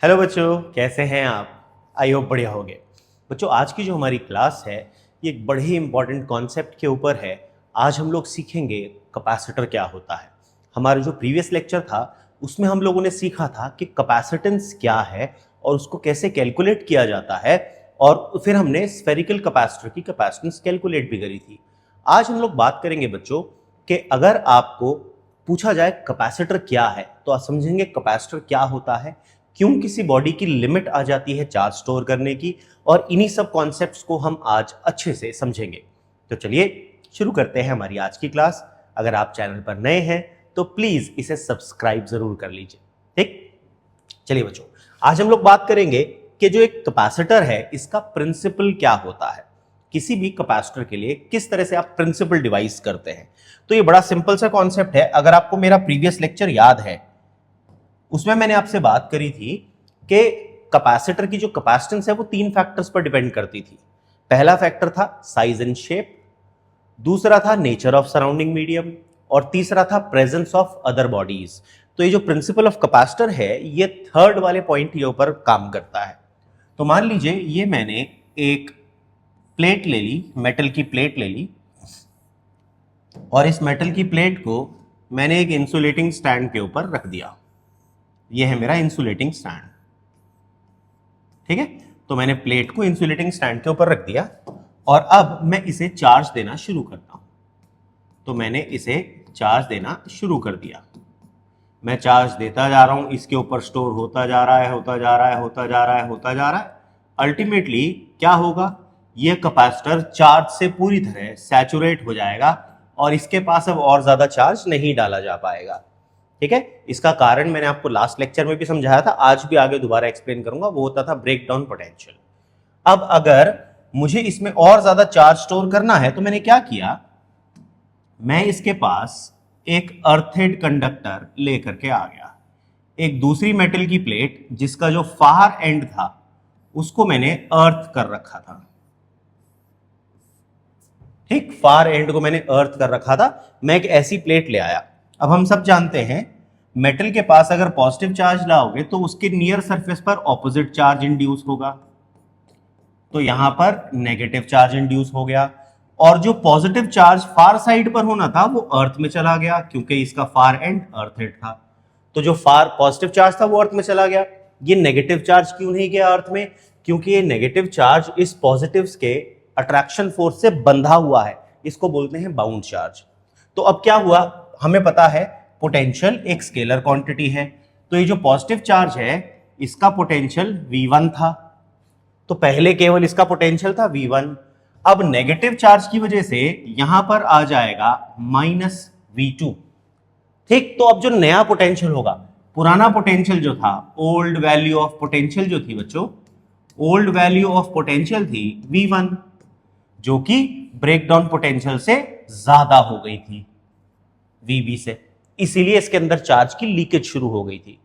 Hello बच्चों, कैसे हैं आप? आई होप बढ़िया होंगे। बच्चों, आज की जो हमारी क्लास है ये एक बड़े ही इंपॉर्टेंट कॉन्सेप्ट के ऊपर है। आज हम लोग सीखेंगे कैपेसिटर क्या होता है। हमारा जो प्रीवियस लेक्चर था उसमें हम लोगों ने सीखा था कि कैपेसिटेंस क्या है और उसको कैसे कैलकुलेट किया जाता है, और फिर हमने स्फेरिकल कैपेसिटर की कैपेसिटेंस कैलकुलेट भी करी थी। आज हम लोग बात करेंगे बच्चों कि अगर आपको पूछा जाए कैपेसिटर क्या है तो आप समझेंगे कैपेसिटर क्या होता है, क्यों किसी बॉडी की लिमिट आ जाती है चार्ज स्टोर करने की, और इन्हीं सब कॉन्सेप्ट्स को हम आज अच्छे से समझेंगे। तो चलिए शुरू करते हैं हमारी आज की क्लास। अगर आप चैनल पर नए हैं तो प्लीज इसे सब्सक्राइब जरूर कर लीजिए। ठीक, चलिए बच्चों, आज हम लोग बात करेंगे कि जो एक कैपेसिटर है इसका प्रिंसिपल क्या होता है। किसी भी कैपेसिटर के लिए किस तरह से आप प्रिंसिपल डिवाइस करते हैं। तो ये बड़ा सिंपल सा कॉन्सेप्ट है। अगर आपको मेरा प्रीवियस लेक्चर याद है उसमें मैंने आपसे बात करी थी कि कैपेसिटर की जो कैपेसिटेंस है वो तीन फैक्टर्स पर डिपेंड करती थी। पहला फैक्टर था साइज एंड शेप, दूसरा था नेचर ऑफ सराउंडिंग मीडियम, और तीसरा था प्रेजेंस ऑफ अदर बॉडीज। तो ये जो प्रिंसिपल ऑफ कैपेसिटर है ये थर्ड वाले पॉइंट के ऊपर काम करता है। तो मान लीजिए ये मैंने एक प्लेट ले ली, मेटल की प्लेट ले ली, और इस मेटल की प्लेट को मैंने एक इंसुलेटिंग स्टैंड के ऊपर रख दिया। ये है मेरा इंसुलेटिंग स्टैंड। ठीक है, तो मैंने प्लेट को इंसुलेटिंग स्टैंड के ऊपर रख दिया और अब मैं इसे चार्ज देना शुरू करता हूं। तो मैंने इसे चार्ज देना शुरू कर दिया। मैं चार्ज देता जा रहा हूं, इसके ऊपर स्टोर होता जा रहा है, होता जा रहा है, होता जा रहा है, होता जा रहा है। अल्टीमेटली क्या होगा, यह कैपेसिटर चार्ज से पूरी तरह सैचुरेट हो जाएगा और इसके पास अब और ज्यादा चार्ज नहीं डाला जा पाएगा। ठीक है, इसका कारण मैंने आपको लास्ट लेक्चर में भी समझाया था, आज भी आगे दोबारा एक्सप्लेन करूंगा। वो होता था ब्रेक डाउन पोटेंशियल। अब अगर मुझे इसमें और ज्यादा चार्ज स्टोर करना है तो मैंने क्या किया, मैं इसके पास एक अर्थेड कंडक्टर लेकर के आ गया। एक दूसरी मेटल की प्लेट जिसका जो फार एंड था उसको मैंने अर्थ कर रखा था। ठीक, फार एंड को मैंने अर्थ कर रखा था। मैं एक ऐसी प्लेट ले आया। अब हम सब जानते हैं मेटल के पास अगर पॉजिटिव चार्ज लाओगे तो उसके नियर सरफेस पर ऑपोजिट चार्ज इंड्यूस होगा। तो यहां पर नेगेटिव चार्ज इंड्यूस हो गया, और जो पॉजिटिव चार्ज फार साइड पर होना था वो अर्थ में चला गया क्योंकि इसका फार एंड अर्थेड था। तो जो फार पॉजिटिव चार्ज था वो अर्थ में चला गया। ये नेगेटिव चार्ज क्यों नहीं गया अर्थ में? क्योंकि ये नेगेटिव चार्ज इस पॉजिटिव्स के अट्रैक्शन फोर्स से बंधा हुआ है। इसको बोलते हैं बाउंड चार्ज। तो अब क्या हुआ, हमें पता है पोटेंशियल एक स्केलर क्वांटिटी है। तो ये जो पॉजिटिव चार्ज है इसका पोटेंशियल V1 था। तो पहले केवल इसका पोटेंशियल था V1। अब नेगेटिव चार्ज की वजह से यहां पर आ जाएगा -V2। ठीक, तो अब जो नया पोटेंशियल होगा, पुराना पोटेंशियल जो था, ओल्ड वैल्यू ऑफ पोटेंशियल जो थी बच्चों, ओल्ड वैल्यू ऑफ पोटेंशियल थी V1, जो कि ब्रेकडाउन पोटेंशियल से ज्यादा हो गई थी VB से। इसीलिए इसके अंदर चार्ज की लीकेज शुरू हो गई थी।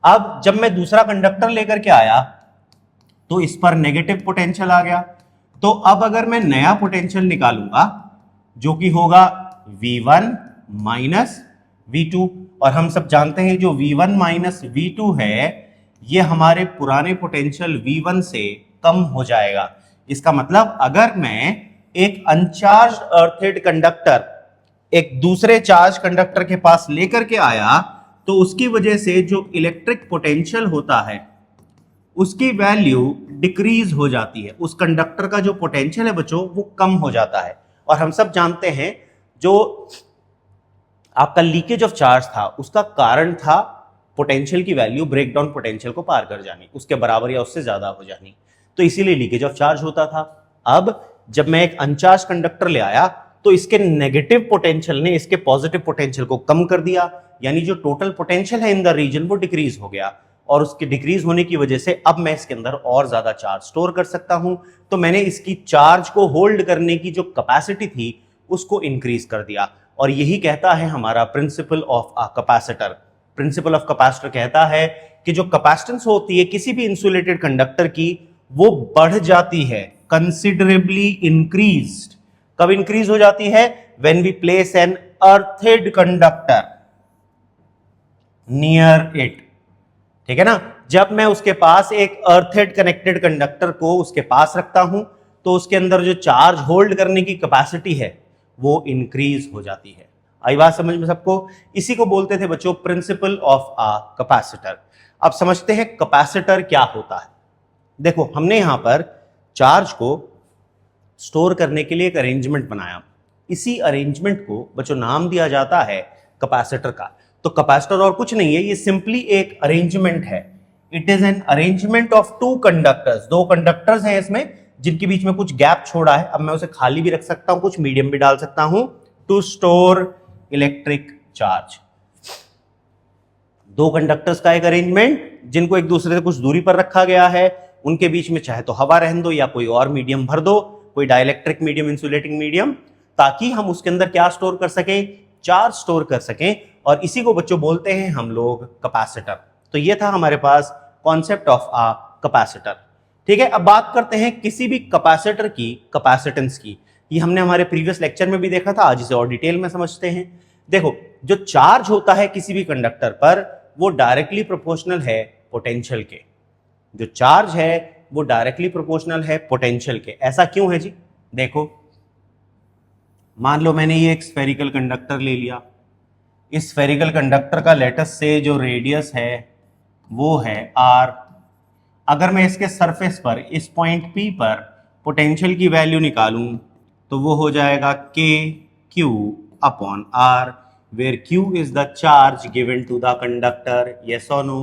अब जब मैं दूसरा कंडक्टर लेकर के आया तो इस पर नेगेटिव पोटेंशियल आ गया। तो अब अगर मैं नया पोटेंशियल निकालूंगा जो कि होगा V1 माइनस V2, और हम सब जानते हैं जो V1 माइनस V2 है ये हमारे पुराने पोटेंशियल V1 से कम हो जाएगा। इसका मतलब अगर मैं एक अनचार्ज्ड अर्थेड कंडक्टर एक दूसरे चार्ज कंडक्टर के पास लेकर के आया तो उसकी वजह से जो इलेक्ट्रिक पोटेंशियल होता है उसकी वैल्यू डिक्रीज हो जाती है। उस कंडक्टर का जो पोटेंशियल है बच्चों वो कम हो जाता है। और हम सब जानते हैं जो आपका लीकेज ऑफ चार्ज था उसका कारण था पोटेंशियल की वैल्यू ब्रेकडाउन पोटेंशियल को पार कर जानी, उसके बराबर या उससे ज्यादा हो जानी। तो इसीलिए लीकेज ऑफ चार्ज होता था। अब जब मैं एक अनचार्ज कंडक्टर ले आया तो इसके नेगेटिव पोटेंशियल ने इसके पॉजिटिव पोटेंशियल को कम कर दिया, यानी जो टोटल पोटेंशियल है इन द रीजन वो डिक्रीज हो गया। और उसके डिक्रीज होने की वजह से अब मैं इसके अंदर और ज्यादा चार्ज स्टोर कर सकता हूं। तो मैंने इसकी चार्ज को होल्ड करने की जो कैपेसिटी थी उसको इंक्रीज कर दिया। और यही कहता है हमारा principle of a capacitor. Principle of capacitor कहता है कि जो कैपेसिटेंस होती है किसी भी इंसुलेटेड कंडक्टर की वो बढ़ जाती है, कंसिडरेबली इंक्रीज्ड। कब इंक्रीज हो जाती है? When we place an earthed conductor near it. ठीक है ना। जब मैं उसके पास एक अर्थेड कनेक्टेड कंडक्टर को उसके पास रखता हूं तो उसके अंदर जो चार्ज होल्ड करने की कैपेसिटी है वो इंक्रीज हो जाती है। आई बात समझ में सबको? इसी को बोलते थे बच्चों प्रिंसिपल ऑफ अ कैपेसिटर। अब समझते हैं कैपेसिटर क्या होता है। देखो हमने यहां पर चार्ज को स्टोर करने के लिए एक अरेंजमेंट बनाया, इसी अरेंजमेंट को बच्चों नाम दिया जाता है कैपेसिटर का। तो कैपेसिटर और कुछ नहीं है, ये सिंपली एक अरेंजमेंट है। It is an arrangement of two conductors, दो कंडक्टर्स हैं इसमें जिनके बीच में कुछ गैप छोड़ा है। अब मैं उसे खाली भी रख सकता हूं, कुछ मीडियम भी डाल सकता हूं, टू स्टोर इलेक्ट्रिक चार्ज। दो कंडक्टर्स का एक अरेंजमेंट जिनको एक दूसरे से कुछ दूरी पर रखा गया है, उनके बीच में चाहे तो हवा रहने दो या कोई और मीडियम भर दो, कोई डाइलेक्ट्रिक मीडियम, इंसुलेटिंग मीडियम, ताकि हम उसके अंदर क्या स्टोर कर सकें, चार्ज स्टोर कर सकें। और इसी को बच्चों बोलते हैं हम लोग कैपेसिटर। तो ये था हमारे पास कॉन्सेप्ट ऑफ अ कैपेसिटर। ठीक है, अब बात करते हैं किसी भी कैपेसिटर की कैपेसिटेंस की। ये हमने हमारे प्रीवियस लेक्चर में भी देखा था, आज इसे और डिटेल में समझते हैं। देखो जो चार्ज होता है किसी भी कंडक्टर पर वो डायरेक्टली प्रोपोर्शनल है पोटेंशियल के। जो चार्ज है वो डायरेक्टली प्रोपोर्शनल है पोटेंशियल के। ऐसा क्यों है जी? देखो मान लो मैंने ये एक स्फेरिकल कंडक्टर ले लिया, इस स्फेरिकल कंडक्टर का लेटस से जो रेडियस है वो है r। अगर मैं इसके सरफेस पर इस पॉइंट P पर पोटेंशियल की वैल्यू निकालूं तो वो हो जाएगा k q upon r, where q is the charge given to the conductor. Yes और नो?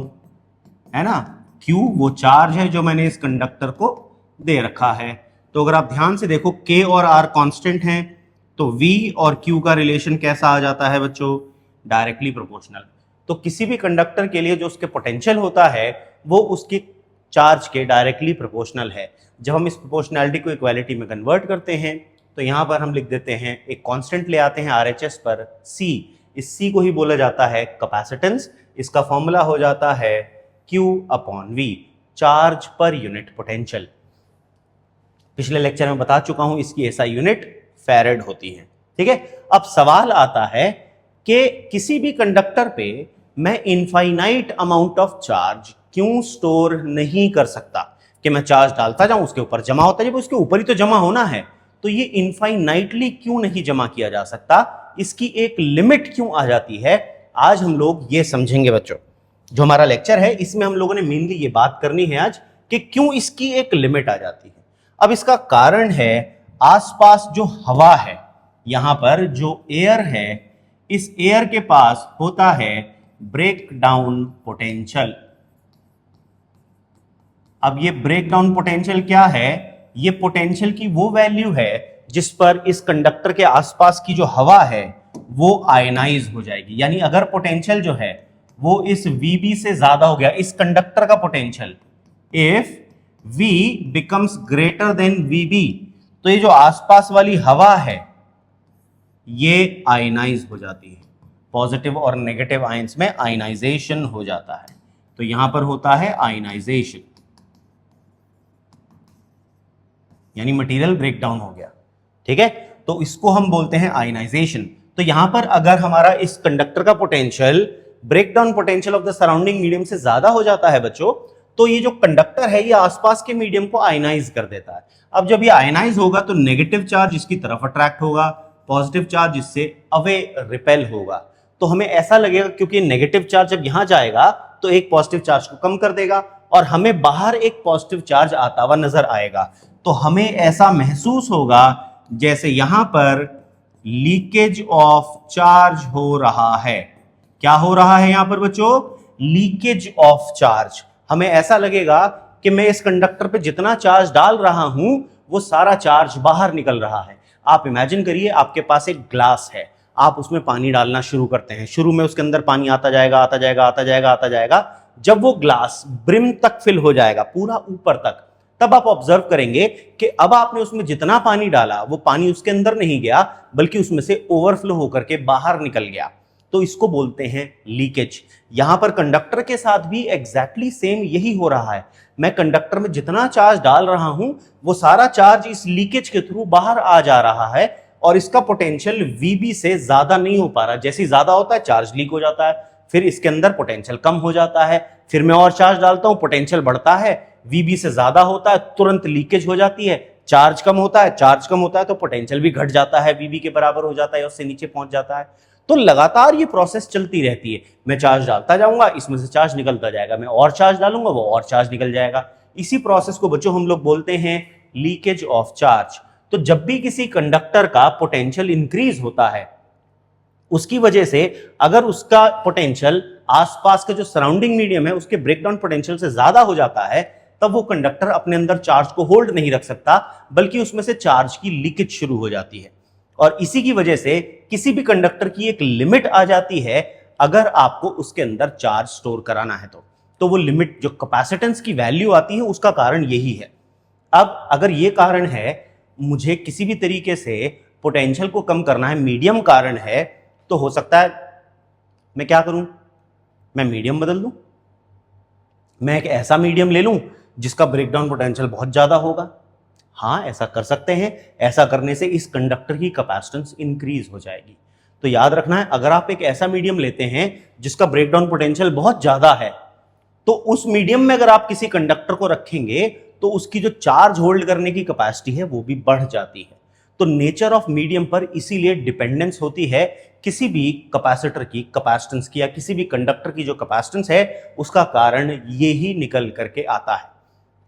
है ना, q वो चार्ज है जो मैंने इस कंडक्टर को दे रखा है। तो अगर आप ध्यान से देखो k और r कांस्टेंट हैं तो v और q का रिलेशन कैसा आ जाता है बच्चों? Directly proportional. तो किसी भी कंडक्टर के लिए जो उसके पोटेंशियल होता है वो उसके चार्ज के डायरेक्टली प्रोपोर्शनल है। जब हम इस प्रोपोर्शनैलिटी को इक्वालिटी में कन्वर्ट करते हैं तो यहां पर हम लिख देते हैं, एक कांस्टेंट ले आते हैं RHS पर c। इस c को ही बोला जाता है कैपेसिटेंस। इसका फॉर्मूला हो जाता है q upon v, charge per unit potential. पिछले लेक्चर में बता चुका हूं इसकी SI यूनिट फैरेड होती है। ठीक है, अब सवाल आता है कि किसी भी कंडक्टर पे मैं इनफाइनाइट अमाउंट ऑफ चार्ज क्यों स्टोर नहीं कर सकता? कि मैं चार्ज डालता जाऊं उसके ऊपर जमा होता है, जब उसके ऊपर ही तो जमा होना है, तो ये इनफाइनाइटली क्यों नहीं जमा किया जा सकता? इसकी एक लिमिट क्यों आ जाती है? आज हम लोग ये समझेंगे बच्चों। जो हमारा लेक्चर है इसमें हम लोगों ने मेनली ये बात करनी है आज कि क्यों इसकी एक लिमिट आ जाती है। अब इसका कारण है आसपास जो हवा है, यहां पर जो एयर है, इस एयर के पास होता है ब्रेक डाउन पोटेंशियल। अब ये ब्रेक डाउन पोटेंशियल क्या है? ये पोटेंशियल की वो वैल्यू है जिस पर इस कंडक्टर के आसपास की जो हवा है वो आयनाइज हो जाएगी। यानी अगर पोटेंशियल जो है वो इस VB से ज्यादा हो गया, इस कंडक्टर का potential, if V becomes greater than VB, तो ये जो आसपास वाली हवा है ये आयनाइज हो जाती है। पॉजिटिव और नेगेटिव आयंस में आयनाइजेशन हो जाता है। तो यहां पर होता है आयनाइजेशन, यानी मटेरियल ब्रेकडाउन हो गया। ठीक है, तो इसको हम बोलते हैं आयनाइजेशन। तो यहां पर अगर हमारा इस कंडक्टर का potential breakdown potential of the surrounding medium से ज्यादा हो जाता है बच्चों, तो ये जो कंडक्टर है ये आसपास के मीडियम को आयनाइज कर देता है। अब जब ये आयनाइज होगा तो नेगेटिव चार्ज इसकी तरफ अट्रैक्ट होगा, पॉजिटिव चार्ज इससे अवे रिपेल होगा। तो हमें ऐसा लगेगा क्योंकि नेगेटिव चार्ज जब यहां जाएगा तो एक पॉजिटिव चार्ज को कम कर देगा और हमें बाहर एक पॉजिटिव चार्ज आता हुआ नजर आएगा। तो हमें ऐसा महसूस होगा जैसे यहां पर लीकेज ऑफ चार्ज हो रहा है। क्या हो रहा है यहां पर बच्चों? Leakage of charge. हमें ऐसा लगेगा कि मैं इस कंडक्टर पे जितना चार्ज डाल रहा हूं वो सारा चार्ज बाहर निकल रहा है। आप इमेजिन करिए आपके पास एक ग्लास है, आप उसमें पानी डालना शुरू करते हैं। शुरू में उसके अंदर पानी आता जाएगा आता जाएगा आता जाएगा आता जाएगा, जब वो ग्लास ब्रिम तक फिल हो जाएगा पूरा ऊपर तक, तब आप ऑब्जर्व करेंगे कि अब आपने उसमें जितना पानी डाला वो पानी उसके अंदर नहीं गया बल्कि उसमें से ओवरफ्लो होकर के बाहर निकल गया। तो इसको बोलते हैं लीकेज। यहां पर कंडक्टर के साथ भी एग्जैक्टली सेम यही हो रहा है। मैं कंडक्टर में जितना चार्ज डाल रहा हूं वो सारा चार्ज इस लीकेज के थ्रू बाहर आ जा रहा है और इसका पोटेंशियल VB से ज्यादा नहीं हो पा रहा। जैसे ज्यादा होता है चार्ज लीक हो जाता है, फिर इसके अंदर पोटेंशियल कम हो जाता है, फिर मैं और चार्ज डालता हूं, पोटेंशियल बढ़ता है, वीबी से ज्यादा होता है, तुरंत लीकेज हो जाती है, चार्ज कम होता है, चार्ज कम होता है तो पोटेंशियल भी घट जाता है, वीबी के बराबर हो जाता है, उससे नीचे पहुंच जाता है। तो लगातार ये प्रोसेस चलती रहती है। मैं चार्ज डालता जाऊंगा, इसमें से चार्ज निकलता जाएगा, मैं और चार्ज डालूंगा, वो और चार्ज निकल जाएगा। इसी प्रोसेस को बच्चों हम लोग बोलते हैं लीकेज ऑफ चार्ज। तो जब भी किसी कंडक्टर का पोटेंशियल इंक्रीज होता है, उसकी वजह से अगर उसका पोटेंशियल आसपास का जो सराउंडिंग मीडियम है उसके ब्रेकडाउन पोटेंशियल से ज्यादा हो जाता है, तब वो कंडक्टर अपने अंदर चार्ज को होल्ड नहीं रख सकता, बल्कि उसमें से चार्ज की लीकेज शुरू हो जाती है। और इसी की वजह से किसी भी कंडक्टर की एक लिमिट आ जाती है अगर आपको उसके अंदर चार्ज स्टोर कराना है तो वो लिमिट जो कैपेसिटेंस की वैल्यू आती है उसका कारण यही है। अब अगर ये कारण है, मुझे किसी भी तरीके से पोटेंशियल को कम करना है, मीडियम कारण है, तो हो सकता है मैं क्या करूं, मैं मीडियम बदल दूं, मैं एक ऐसा मीडियम ले लूं जिसका ब्रेकडाउन पोटेंशियल बहुत ज्यादा होगा। हाँ, ऐसा कर सकते हैं। ऐसा करने से इस कंडक्टर की कैपेसिटेंस इंक्रीज हो जाएगी। तो याद रखना है, अगर आप एक ऐसा मीडियम लेते हैं जिसका ब्रेकडाउन पोटेंशियल बहुत ज्यादा है, तो उस मीडियम में अगर आप किसी कंडक्टर को रखेंगे तो उसकी जो चार्ज होल्ड करने की कैपेसिटी है वो भी बढ़ जाती है। तो नेचर ऑफ मीडियम पर इसीलिए डिपेंडेंस होती है किसी भी कैपेसिटर की कैपेसिटेंस की, या किसी भी कंडक्टर की जो कैपेसिटेंस है उसका कारण ये ही निकल करके आता है।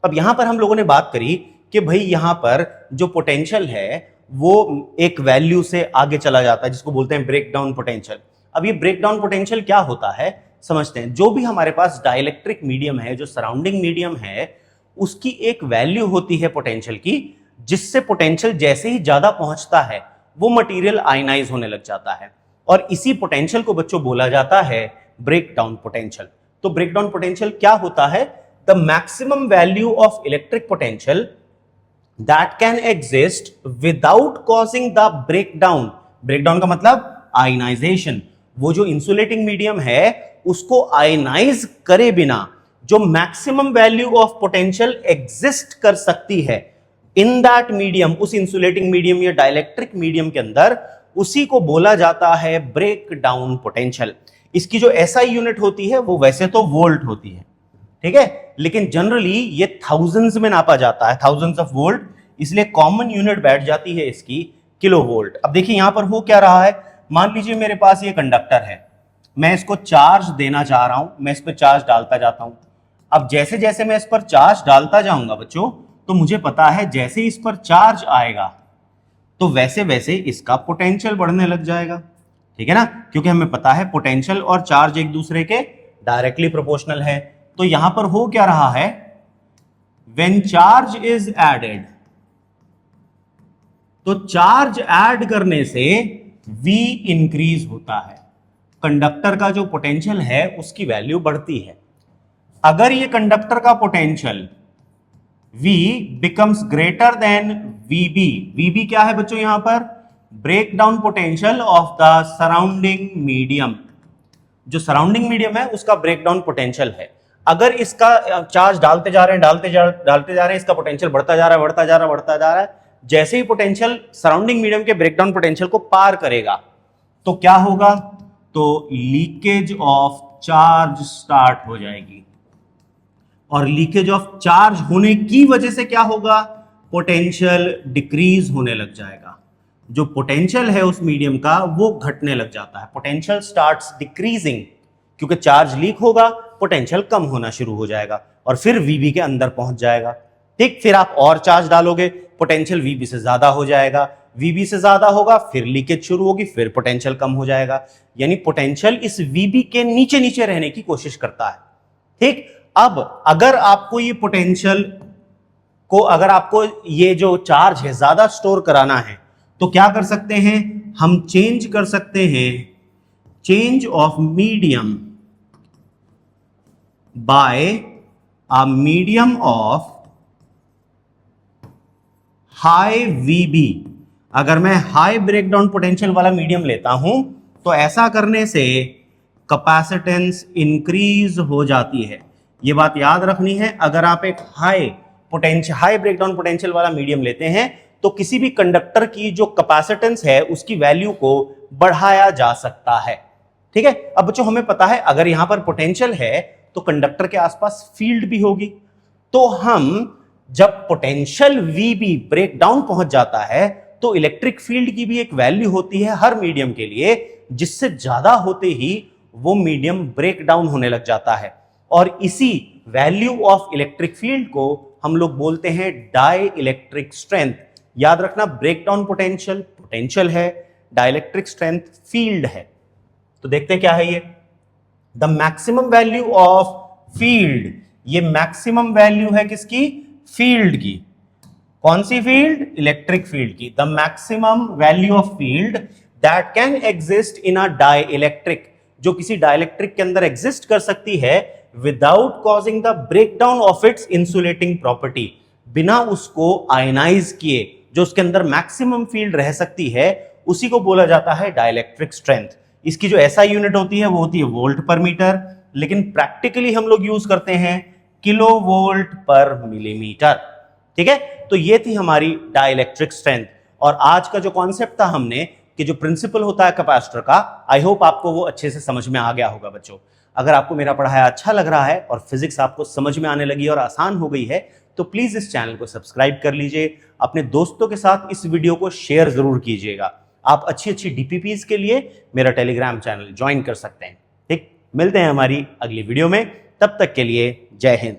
अब यहां पर हम लोगों ने बात करी कि भाई यहां पर जो पोटेंशियल है वो एक वैल्यू से आगे चला जाता है जिसको बोलते हैं ब्रेकडाउन पोटेंशियल। अब ये ब्रेकडाउन पोटेंशियल क्या होता है समझते हैं। जो भी हमारे पास डाइलेक्ट्रिक मीडियम है, जो सराउंडिंग मीडियम है, उसकी एक वैल्यू होती है पोटेंशियल की, जिससे पोटेंशियल जैसे ही ज्यादा पहुंचता है वो मटेरियल आयनाइज होने लग जाता है, और इसी पोटेंशियल को बच्चों बोला जाता है ब्रेकडाउन पोटेंशियल। तो ब्रेकडाउन पोटेंशियल क्या होता है? The maximum value of electric potential that can exist without causing the breakdown। breakdown का मतलब आयनाइजेशन। वो जो इंसुलेटिंग मीडियम है उसको आयनाइज करे बिना जो maximum value of potential exist कर सकती है इन दैट मीडियम, उस इंसुलेटिंग मीडियम या डाइलेक्ट्रिक मीडियम के अंदर, उसी को बोला जाता है ब्रेक डाउन पोटेंशियल। इसकी जो एसआई यूनिट होती है वो वैसे तो वोल्ट होती है, ठीक है, लेकिन जनरली ये थाउजेंड्स में नापा जाता है, थाउजेंड्स ऑफ वोल्ट, इसलिए कॉमन यूनिट बैठ जाती है इसकी किलो वोल्ट। अब देखिए यहां पर हो क्या रहा है, मान लीजिए मेरे पास ये कंडक्टर है, मैं इसको चार्ज देना चाह रहा हूं, मैं इस पर चार्ज डालता जाता हूं। अब जैसे जैसे मैं इस पर चार्ज डालता जाऊंगा बच्चों, तो मुझे पता है जैसे इस पर चार्ज आएगा तो वैसे वैसे इसका पोटेंशियल बढ़ने लग जाएगा, ठीक है ना, क्योंकि हमें पता है पोटेंशियल और चार्ज एक दूसरे के डायरेक्टली प्रोपोर्शनल है। तो यहां पर हो क्या रहा है, व्हेन चार्ज इज एडेड, तो चार्ज ऐड करने से V इंक्रीज होता है, कंडक्टर का जो पोटेंशियल है उसकी वैल्यू बढ़ती है। अगर ये कंडक्टर का potential V becomes greater than VB, VB क्या है बच्चों यहां पर? Break down potential of the surrounding medium. जो सराउंडिंग मीडियम है उसका ब्रेक डाउन पोटेंशियल है। अगर इसका चार्ज डालते जा रहे हैं, डालते जा रहे हैं, इसका पोटेंशियल बढ़ता जा रहा है, बढ़ता जा रहा है, बढ़ता जा रहा है, जैसे ही पोटेंशियल सराउंडिंग मीडियम के ब्रेकडाउन पोटेंशियल को पार करेगा तो क्या होगा? तो लीकेज ऑफ चार्ज स्टार्ट हो जाएगी, और लीकेज ऑफ चार्ज होने की वजह से क्या होगा? पोटेंशियल डिक्रीज होने लग जाएगा। जो पोटेंशियल है उस मीडियम का वो घटने लग जाता है, पोटेंशियल स्टार्ट्स डिक्रीजिंग, क्योंकि चार्ज लीक होगा, पोटेंशियल कम होना शुरू हो जाएगा और फिर वीबी के अंदर पहुंच जाएगा। ठीक, फिर आप और चार्ज डालोगे, पोटेंशियल वीबी से ज्यादा हो जाएगा, वीबी से ज्यादा होगा, फिर लीकेज शुरू होगी, फिर पोटेंशियल कम हो जाएगा। यानी पोटेंशियल इस वीबी के नीचे नीचे रहने की कोशिश करता है। ठीक, अब अगर आपको ये पोटेंशियल को, अगर आपको ये जो चार्ज है ज्यादा स्टोर कराना है तो क्या कर सकते हैं? हम चेंज कर सकते हैं, change of medium by a medium of high VB। अगर मैं हाई ब्रेकडाउन पोटेंशियल वाला मीडियम लेता हूं तो ऐसा करने से कैपेसिटेंस इंक्रीज हो जाती है। यह बात याद रखनी है, अगर आप एक हाई ब्रेकडाउन पोटेंशियल वाला मीडियम लेते हैं तो किसी भी कंडक्टर की जो कैपेसिटेंस है उसकी वैल्यू को बढ़ाया जा सकता है। ठीक है, अब बच्चों हमें पता है अगर यहां पर पोटेंशियल है तो कंडक्टर के आसपास फील्ड भी होगी। तो हम जब पोटेंशियल VB ब्रेक डाउन पहुंच जाता है तो इलेक्ट्रिक फील्ड की भी एक वैल्यू होती है हर मीडियम के लिए, जिससे ज्यादा होते ही वो मीडियम ब्रेक डाउन होने लग जाता है। और इसी वैल्यू ऑफ इलेक्ट्रिक फील्ड को हम लोग बोलते हैं डाई इलेक्ट्रिक स्ट्रेंथ। याद रखना, ब्रेक डाउन पोटेंशियल पोटेंशियल है, डाइलेक्ट्रिक स्ट्रेंथ फील्ड है। तो देखते हैं क्या है ये, the maximum value of field. ये मैक्सिमम वैल्यू है किसकी? फील्ड की। कौन सी फील्ड? इलेक्ट्रिक फील्ड की। The maximum value of field that can exist in a dielectric, जो किसी डाइलेक्ट्रिक के अंदर एग्जिस्ट कर सकती है without causing the breakdown of its insulating property, बिना उसको आयनाइज किए जो उसके अंदर मैक्सिमम फील्ड रह सकती है, उसी को बोला जाता है डाइलेक्ट्रिक स्ट्रेंथ। इसकी जो SI यूनिट होती है वो होती है वोल्ट पर मीटर, लेकिन प्रैक्टिकली हम लोग यूज करते हैं किलो वोल्ट पर मिलीमीटर। ठीक है, तो ये थी हमारी डाइलेक्ट्रिक स्ट्रेंथ। और आज का जो कॉन्सेप्ट था हमने कि जो प्रिंसिपल होता है कैपेसिटर का, आई होप आपको वो अच्छे से समझ में आ गया होगा बच्चों। अगर आपको मेरा पढ़ाया अच्छा लग रहा है और फिजिक्स आपको समझ में आने लगी और आसान हो गई है, तो प्लीज इस चैनल को सब्सक्राइब कर लीजिए। अपने दोस्तों के साथ इस वीडियो को शेयर जरूर कीजिएगा। आप अच्छी अच्छी DPPs के लिए मेरा टेलीग्राम चैनल ज्वाइन कर सकते हैं। ठीक, मिलते हैं हमारी अगली वीडियो में, तब तक के लिए जय हिंद।